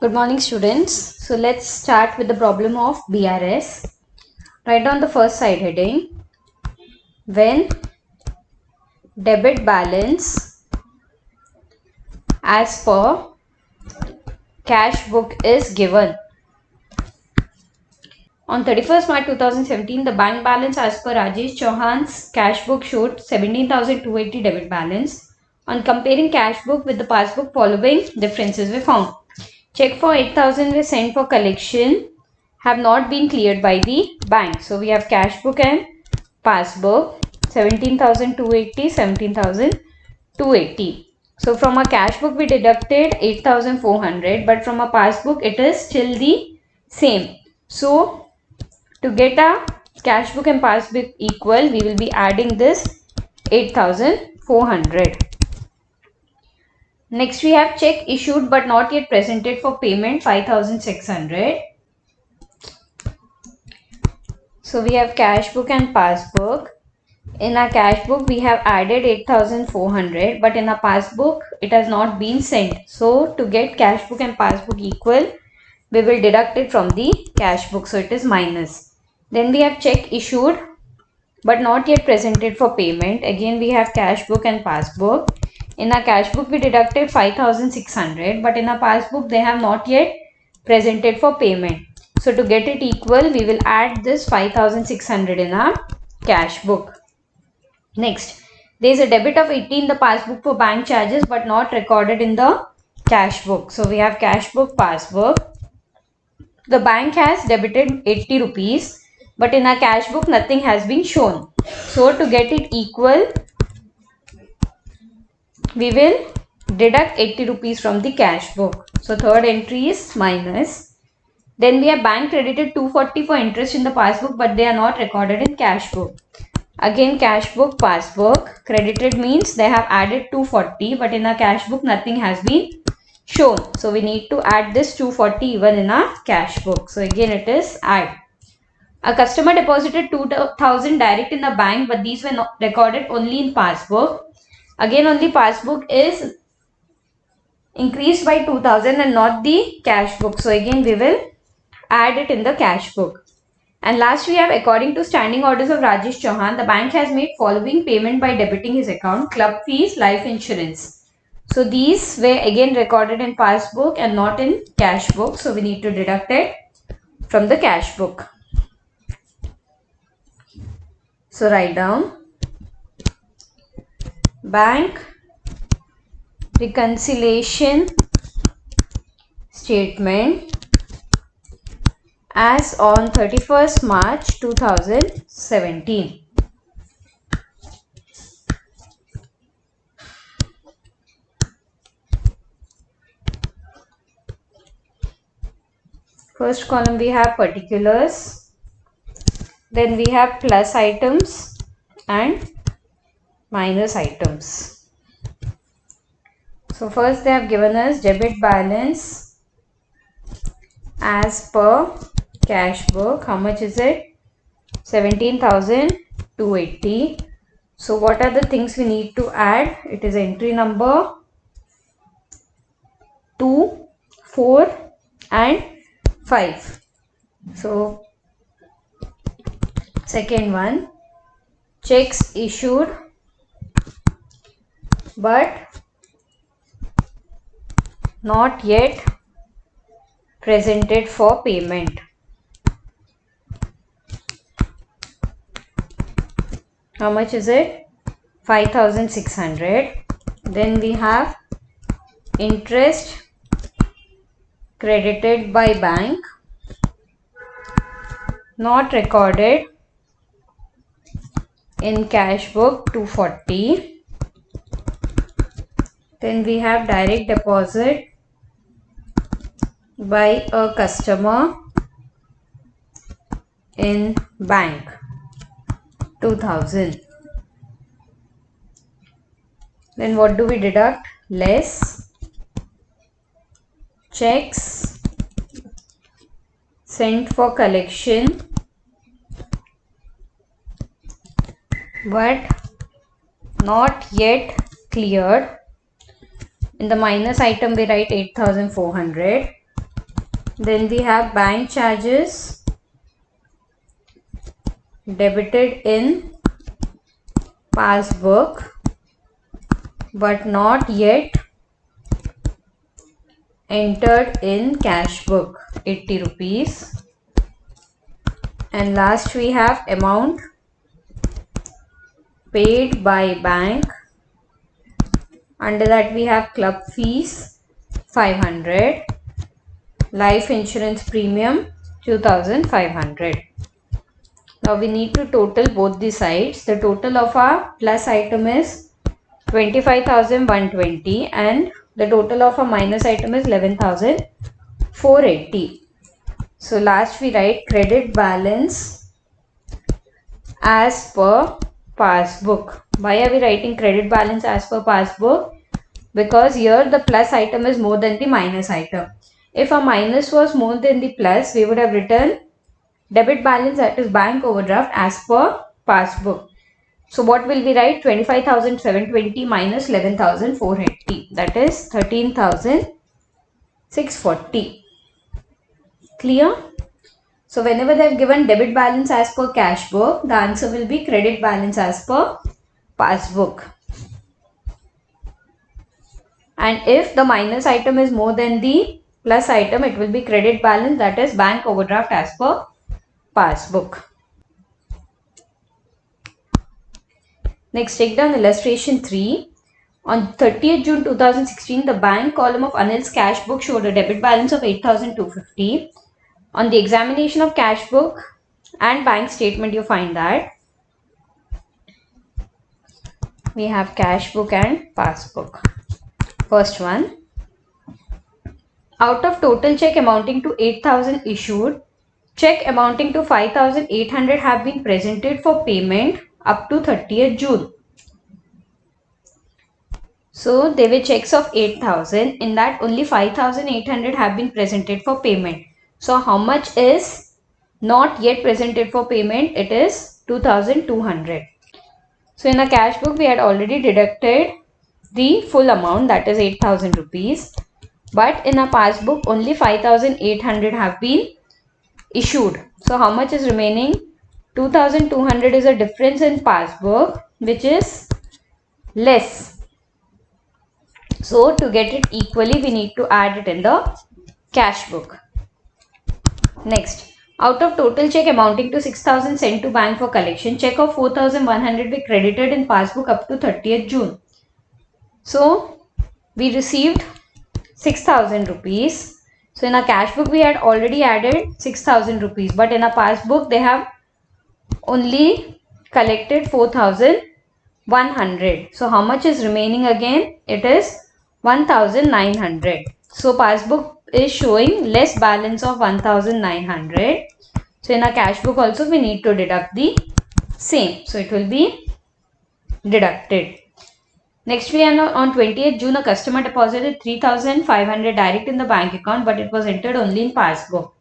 Good morning, students. So let's start with the problem of BRS. Write down the first side heading. When debit balance as per cash book is given. On 31st March 2017, the bank balance as per Rajesh Chauhan's cash book showed 17,280 debit balance. On comparing cash book with the passbook, following differences were found. Check for 8,000 were sent for collection, have not been cleared by the bank. So we have cash book and passbook. 17,280, 17,280. So from a cash book we deducted 8,400, but from a passbook it is still the same. So to get a cash book and passbook equal, we will be adding this 8,400. Next we have check issued but not yet presented for payment, 5,600. So we have cash book and passbook. In our cash book we have added 8,400, but in our passbook it has not been sent. So to get cash book and passbook equal, we will deduct it from the cash book. So it is minus. Then we have check issued but not yet presented for payment. Again we have cash book and passbook. In our cash book we deducted 5,600, but in our passbook they have not yet presented for payment. So to get it equal, we will add this 5,600 in our cash book. Next, there is a debit of 80 in the passbook for bank charges but not recorded in the cash book. So we have cash book, passbook. The bank has debited 80 rupees, but in our cash book nothing has been shown. So to get it equal, we will deduct 80 rupees from the cash book. So third entry is minus. Then we have bank credited 240 for interest in the passbook, but they are not recorded in cash book. Again cash book, passbook. Credited means they have added 240, but in our cash book nothing has been shown. So we need to add this 240 even in our cash book. So again it is add. A customer deposited 2,000 direct in the bank, but these were not recorded only in passbook. Again on the passbook is increased by 2,000 and not the cash book. So again we will add it in the cash book. And last we have, according to standing orders of Rajesh Chauhan, the bank has made following payment by debiting his account: club fees, life insurance. So these were again recorded in passbook and not in cash book. So we need to deduct it from the cash book. So write down bank reconciliation statement as on 31st March 2017. First column we have particulars, then we have plus items and minus items. So first they have given us debit balance as per cash book. How much is it? 17,280. So what are the things we need to add? It is entry number 2, 4 and 5. So second one, checks issued but not yet presented for payment. How much is it? 5,600. Then we have interest credited by bank, not recorded in cash book, 240. Then we have direct deposit by a customer in bank, 2,000. Then what do we deduct? Less checks sent for collection but not yet cleared. In the minus item we write 8,400. Then we have bank charges debited in passbook but not yet entered in cash book, 80 rupees. And last we have amount paid by bank. Under that we have club fees 500, life insurance premium 2500. Now we need to total both the sides. The total of our plus item is 25,120 and the total of our minus item is 11,480. So last we write credit balance as per passbook. Why are we writing credit balance as per passbook? Because here the plus item is more than the minus item. If a minus was more than the plus, we would have written debit balance, that is bank overdraft, as per passbook. So what will we write? 25,720 minus 11,480, that is 13,640. Clear? So whenever they have given debit balance as per cash book, the answer will be credit balance as per passbook. And if the minus item is more than the plus item, it will be credit balance, that is bank overdraft as per passbook. Next, take down illustration 3. On 30th June 2016, the bank column of Anil's cash book showed a debit balance of 8,250. On the examination of cash book and bank statement, you find that we have cash book and passbook. First one, out of total check amounting to 8,000 issued, check amounting to 5,800 have been presented for payment up to 30th June. So there were checks of 8,000. In that only 5,800 have been presented for payment. So how much is not yet presented for payment? It is 2,200. So in a cash book we had already deducted the full amount, that is 8,000 rupees. But in a passbook only 5,800 have been issued. So how much is remaining? 2,200 is a difference in passbook which is less. So to get it equally, we need to add it in the cash book. Next, out of total check amounting to 6,000 sent to bank for collection, check of 4,100 were credited in passbook up to 30th June. So we received 6,000 rupees. So in a cash book we had already added 6,000 rupees, but in a passbook they have only collected 4,100. So how much is remaining again? It is 1,900. So passbook is showing less balance of 1,900. So in a cash book also we need to deduct the same. So it will be deducted. Next we are on 20th June, a customer deposited 3,500 direct in the bank account, but it was entered only in passbook.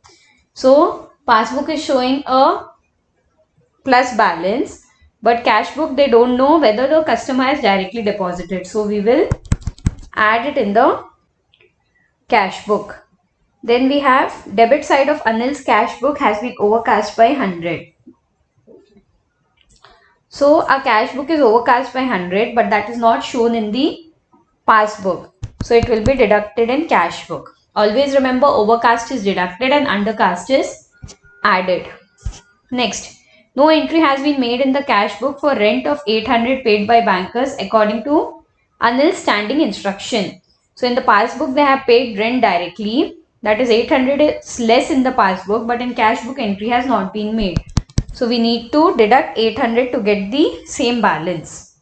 So passbook is showing a plus balance, but cash book they don't know whether the customer has directly deposited. So we will add it in the cash book. Then we have debit side of Anil's cash book has been overcast by 100. So our cash book is overcast by 100, but that is not shown in the passbook. So it will be deducted in cash book. Always remember overcast is deducted and undercast is added. Next, no entry has been made in the cash book for rent of 800 paid by bankers according to Anil's standing instruction. So in the passbook they have paid rent directly, that is 800 is less in the passbook, but in cash book entry has not been made. So we need to deduct 800 to get the same balance.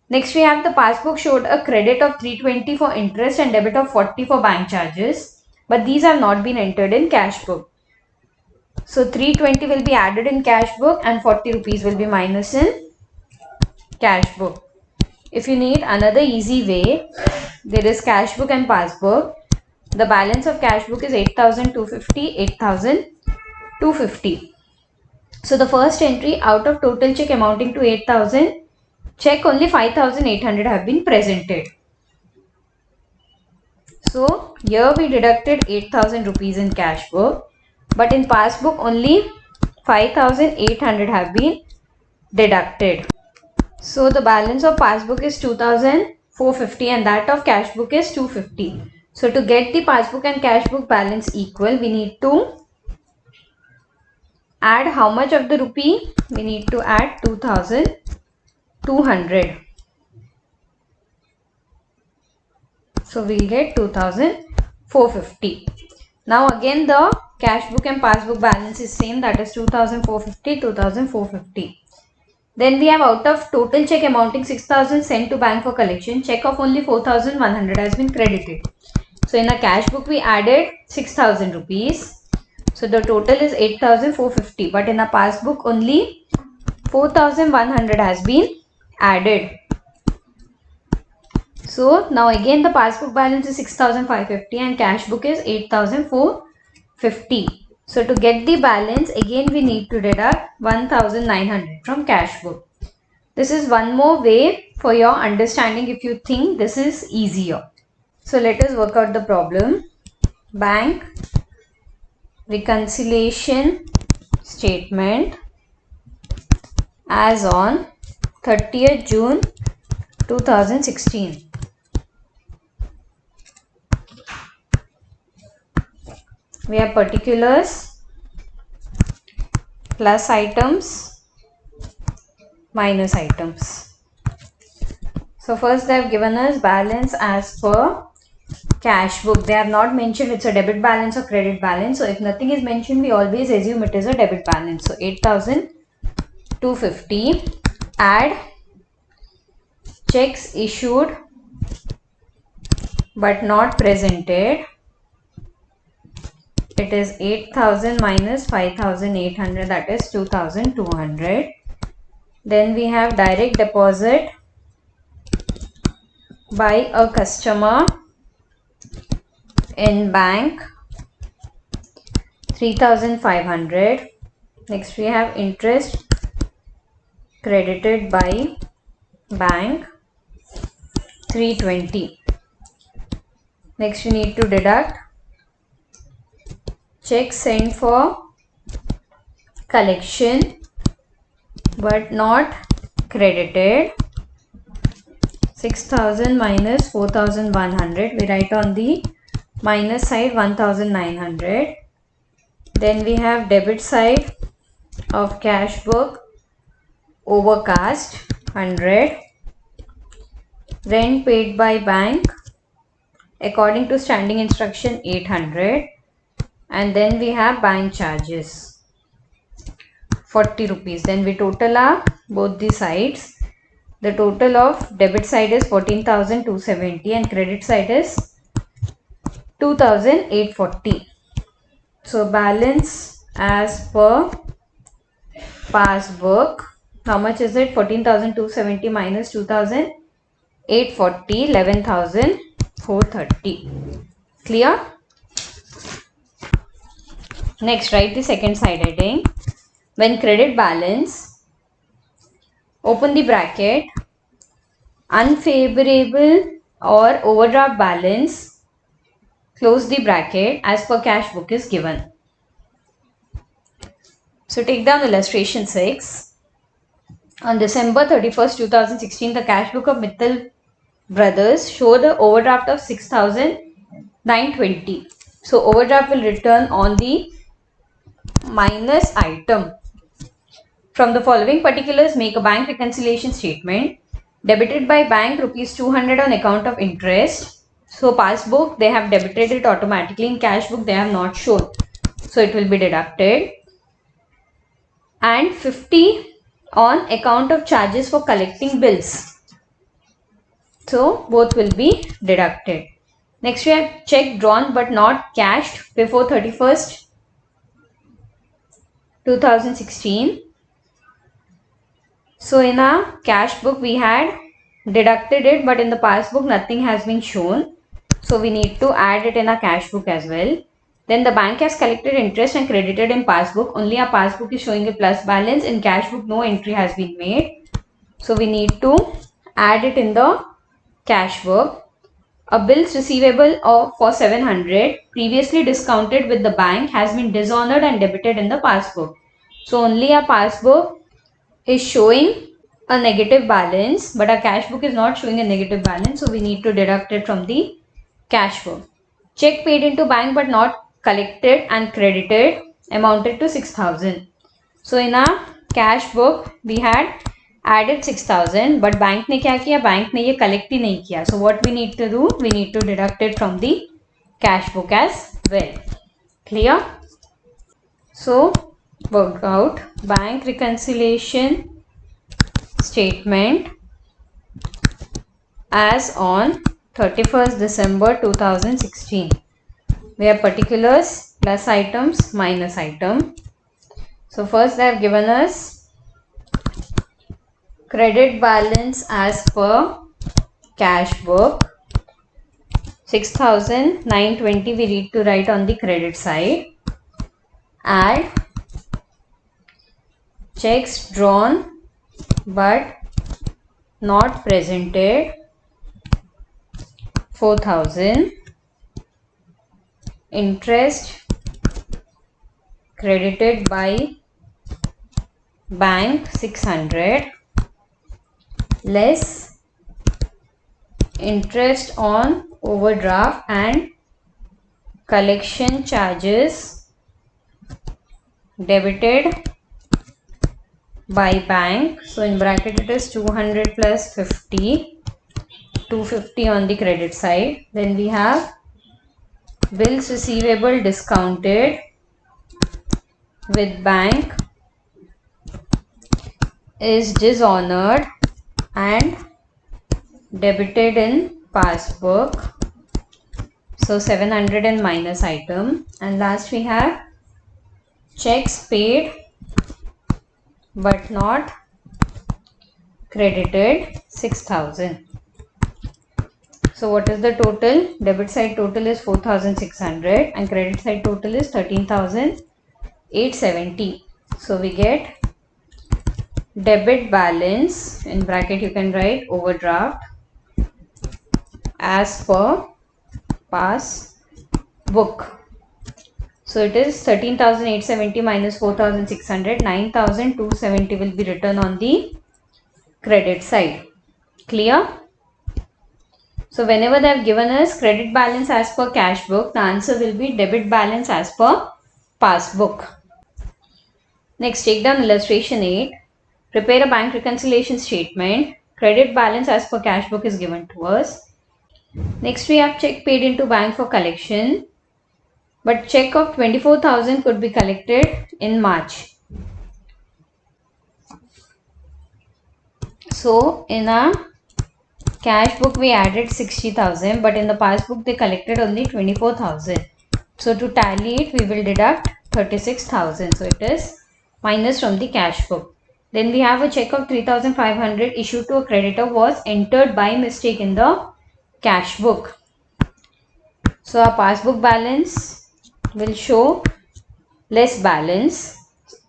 Next we have the passbook showed a credit of 320 for interest and debit of 40 for bank charges, but these have not been entered in cash book. So 320 will be added in cash book and 40 rupees will be minus in cash book. If you need another easy way, there is cash book and passbook. The balance of cash book is 8,250, 8,250. So the first entry, out of total check amounting to 8,000, check only 5,800 have been presented. So Here we deducted 8,000 rupees in cash book, but in passbook only 5,800 have been deducted. So the balance of passbook is 2,450 and that of cash book is 250. So to get the passbook and cash book balance equal, we need to add how much of the rupee? We need to add 2,200. So we'll get 2,450. Now again the cash book and passbook balance is same, that is 2,450, 2,450. Then we have out of total check amounting 6,000 sent to bank for collection, check of only 4,100 has been credited. So in a cash book we added 6,000 rupees. So the total is 8,450, but in a passbook only 4,100 has been added. So now again the passbook balance is 6,550 and cash book is 8,450. So to get the balance again we need to deduct 1,900 from cash book. This is one more way for your understanding if you think this is easier. So let us work out the problem. Bank reconciliation statement as on 30th June 2016. We have particulars, plus items, minus items. So first they have given us balance as per cash book. They have not mentioned it's a debit balance or credit balance. So if nothing is mentioned, we always assume it is a debit balance. So 8,250, add checks issued but not presented. It is 8,000 minus 5,800, that is 2,200. Then we have direct deposit by a customer in bank 3,500. Next we have interest credited by bank 320. Next we need to deduct check sent for collection but not credited, 6,000 minus 4,100. We write on the minus side 1,900. Then we have debit side of cash book overcast 100. Rent paid by bank according to standing instruction 800. And then we have bank charges 40 rupees. Then we total up both the sides. The total of debit side is 14,270 and credit side is 2,840. So balance as per passbook, how much is it? 14,270 minus 2,840, 11,430. Clear? Next, write the second side heading. When credit balance, open the bracket, unfavorable or overdraft balance, close the bracket, as per cash book is given. So take down illustration 6. On December 31st, 2016, the cash book of Mittal Brothers showed the overdraft of 6,920. So overdraft will return on the minus item. From the following particulars, make a bank reconciliation statement. Debited by bank rupees 200 on account of interest. So passbook they have debited it automatically. In cash book they have not shown. So it will be deducted. And 50 on account of charges for collecting bills. So both will be deducted. Next we have check drawn but not cashed before 31st 2016. So in a cash book we had deducted it, but in the passbook nothing has been shown. So we need to add it in a cash book as well. Then the bank has collected interest and credited in passbook. Only a passbook is showing a plus balance. In cash book no entry has been made. So we need to add it in the cash book. A bills receivable for 700 previously discounted with the bank has been dishonored and debited in the passbook. So only our passbook is showing a negative balance, but our cash book is not showing a negative balance, so we need to deduct it from the cash book. Check paid into bank but not collected and credited amounted to 6,000. So in our cash book we had added 6,000, but bank ने क्या किया, bank ने ये collect ही नहीं किया. So what we need to do, we need to deduct it from the cash book as well. Clear? So work out bank reconciliation statement as on 31st December 2016. We have particulars, plus items, minus item. So first they have given us credit balance as per cash book 6,920 we need to write on the credit side. Add checks drawn but not presented 4,000. Interest credited by bank 600 less interest on overdraft and collection charges debited by bank. So in bracket it is 200 plus 50, 250 on the credit side. Then we have bills receivable discounted with bank is dishonored and debited in passbook. So 700 and minus item. And last we have checks paid but not credited 6,000. So what is the total? Debit side total is 4,600 and credit side total is 13,870. So we get debit balance, in bracket you can write overdraft, as per passbook. So it is 13,870 minus 4,600, 9,270 will be written on the credit side. Clear? So whenever they have given us credit balance as per cash book, the answer will be debit balance as per passbook. Next, take down illustration 8. Prepare a bank reconciliation statement. Credit balance as per cash book is given to us. Next, we have check paid into bank for collection. But check of 24,000 could be collected in March. So in a cash book we added 60,000, but in the passbook they collected only 24,000. So to tally it, we will deduct 36,000. So it is minus from the cash book. Then we have a check of 3,500 issued to a creditor was entered by mistake in the cash book. So our passbook balance will show less balance.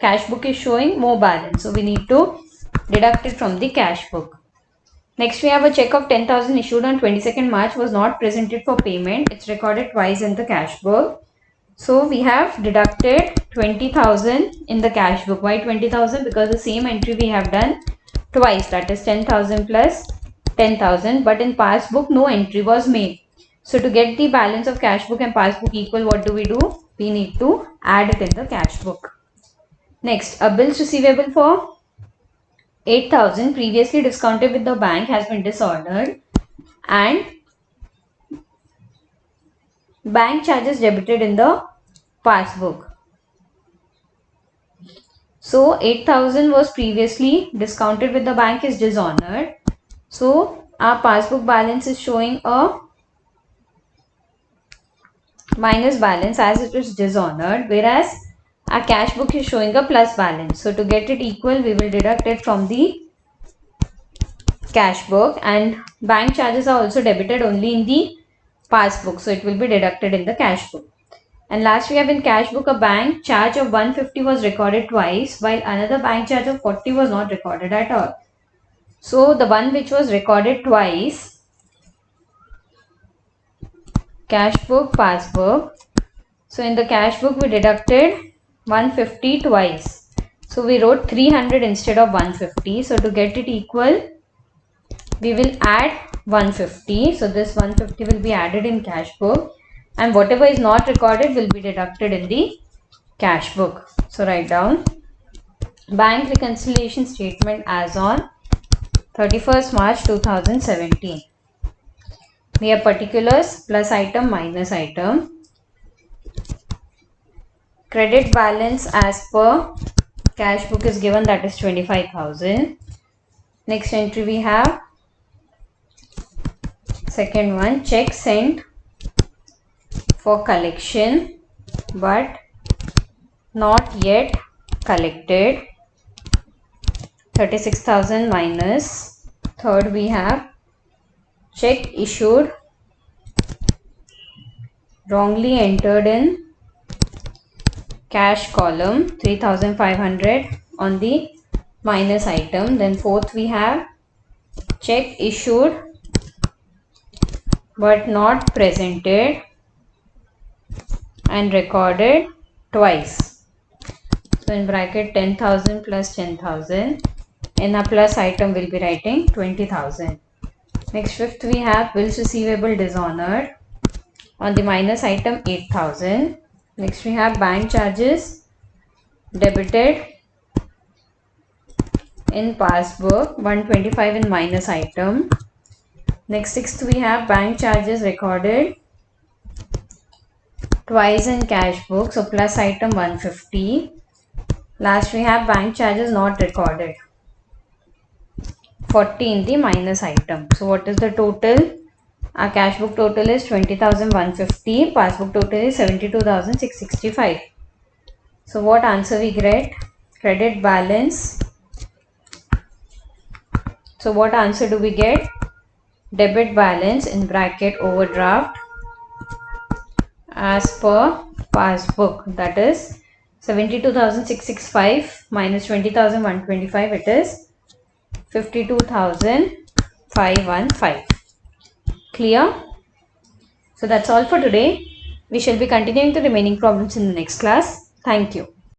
Cash book is showing more balance. So we need to deduct it from the cash book. Next we have a check of 10,000 issued on 22nd March was not presented for payment. It's recorded twice in the cash book. So we have deducted 20,000 in the cash book. Why 20,000? Because the same entry we have done twice, that is 10,000 plus 10,000, but in passbook no entry was made. So to get the balance of cash book and passbook equal, what do? We need to add it in the cash book. Next, a bills receivable for 8,000 previously discounted with the bank has been disordered and bank charges debited in the passbook. So 8,000 was previously discounted with the bank is dishonored. So our passbook balance is showing a minus balance as it is dishonored, whereas our cash book is showing a plus balance. So to get it equal, we will deduct it from the cash book, and bank charges are also debited only in the passbook. So it will be deducted in the cash book. And last we have in cash book, a bank charge of 150 was recorded twice, while another bank charge of 40 was not recorded at all. So the one which was recorded twice cash book, passbook. So in the cash book we deducted 150 twice. So we wrote 300 instead of 150. So to get it equal, we will add 150. So this 150 will be added in cash book, and whatever is not recorded will be deducted in the cash book. So write down bank reconciliation statement as on 31st March 2017. We have particulars, plus item, minus item. Credit balance as per cash book is given, that is 25,000. Next entry we have second one, check sent for collection but not yet collected, 36,000 minus. Third we have check issued wrongly entered in cash column, 3,500 on the minus item. Then fourth we have check issued but not presented and recorded twice. So in bracket 10,000 plus 10,000. In a plus item we'll be writing 20,000. Next fifth we have bills receivable dishonored. On the minus item 8,000. Next we have bank charges debited in passbook, 125 in minus item. Next sixth we have bank charges recorded twice in cash book, so plus item 150. Last we have bank charges not recorded, 40 in the minus item. So what is the total? Our cash book total is 20,150, passbook total is 72,665. So what answer we get? Credit balance. So what answer do we get? Debit balance in bracket overdraft as per passbook, that is 72,665 minus 20,125, it is 52,515. Clear? So that's all for today. We shall be continuing the remaining problems in the next class. Thank you.